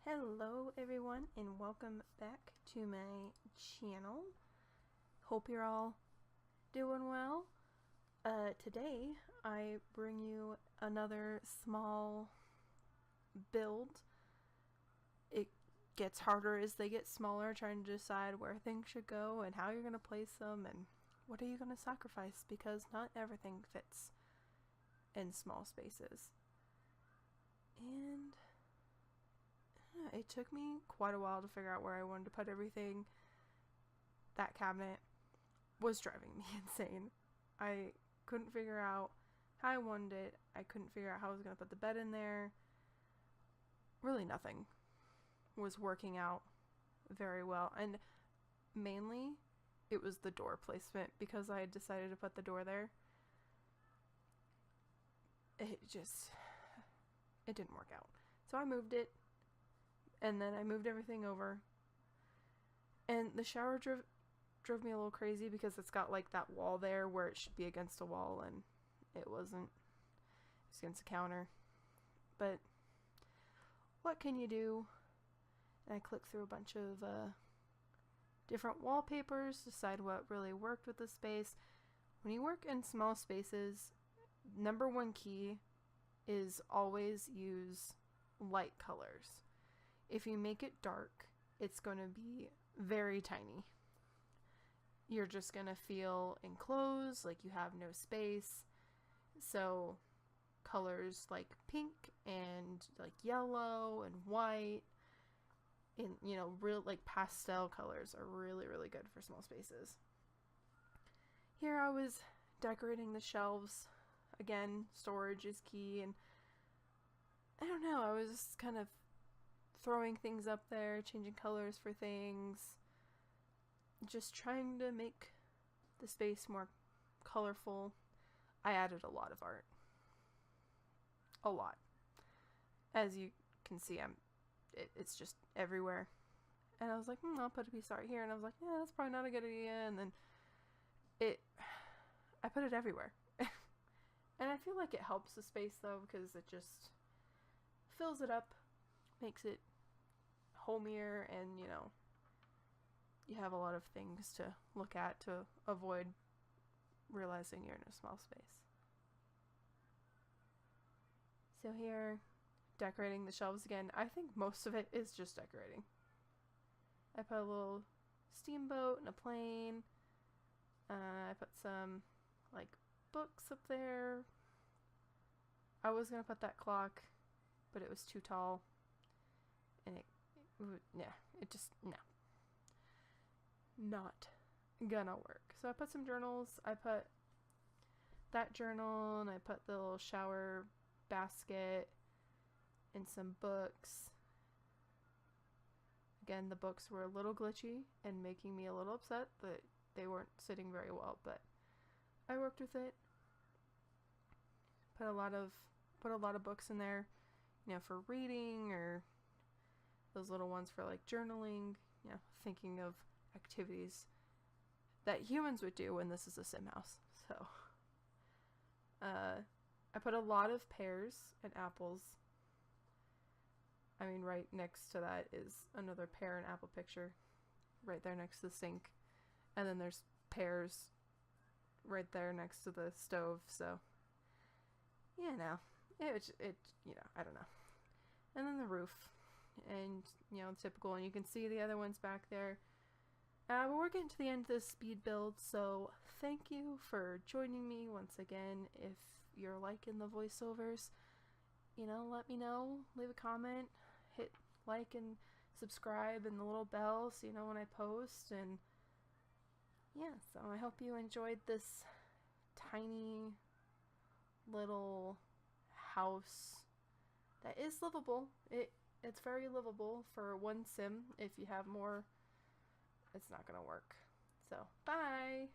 Hello everyone and welcome back to my channel. Hope you're all doing well. Today I bring you another small build. It gets harder as they get smaller, trying to decide where things should go and how you're going to place them and what are you going to sacrifice, because not everything fits in small spaces. And it took me quite a while to figure out where I wanted to put everything. That cabinet was driving me insane. I couldn't figure out how I wanted it. I couldn't figure out how I was going to put the bed in there. Really nothing was working out very well. And mainly it was the door placement, because I had decided to put the door there. It didn't work out. So I moved it. And then I moved everything over. And the shower drove me a little crazy, because it's got like that wall there where it should be against a wall, and it wasn't. It was against a counter. But what can you do? And I clicked through a bunch of different wallpapers, decide what really worked with the space. When you work in small spaces, number one key is always use light colors. If you make it dark, it's going to be very tiny. You're just going to feel enclosed, like you have no space. So colors like pink and like yellow and white and, real like pastel colors are really, really good for small spaces. Here I was decorating the shelves. Again, storage is key, and I don't know, I was just kind of throwing things up there, changing colors for things, just trying to make the space more colorful. I added a lot of art. A lot. As you can see, it's just everywhere. And I was like, I'll put a piece of art here. And I was like, yeah, that's probably not a good idea. And then I put it everywhere. And I feel like it helps the space though, because it just fills it up, makes it homier, and you have a lot of things to look at to avoid realizing you're in a small space. So here, decorating the shelves again. I think most of it is just decorating. I put a little steamboat and a plane. I put some like books up there. I was gonna put that clock, but it was too tall, and not gonna work. So I put some journals. I put that journal, and I put the little shower basket and some books. Again, the books were a little glitchy and making me a little upset that they weren't sitting very well, but I worked with it. Put a lot of books in there, for reading, or those little ones for like journaling, thinking of activities that humans would do when this is a sim house. So I put a lot of pears and apples. I mean, right next to that is another pear and apple picture right there next to the sink, and then there's pears right there next to the stove. So I don't know. And then the roof, and typical, and you can see the other ones back there. But we're getting to the end of this speed build, so thank you for joining me once again. If you're liking the voiceovers, let me know, leave a comment, hit like and subscribe and the little bell so you know when I post. And yeah, so I hope you enjoyed this tiny little house that is livable. It's very livable for one sim. If you have more, it's not gonna work. So bye.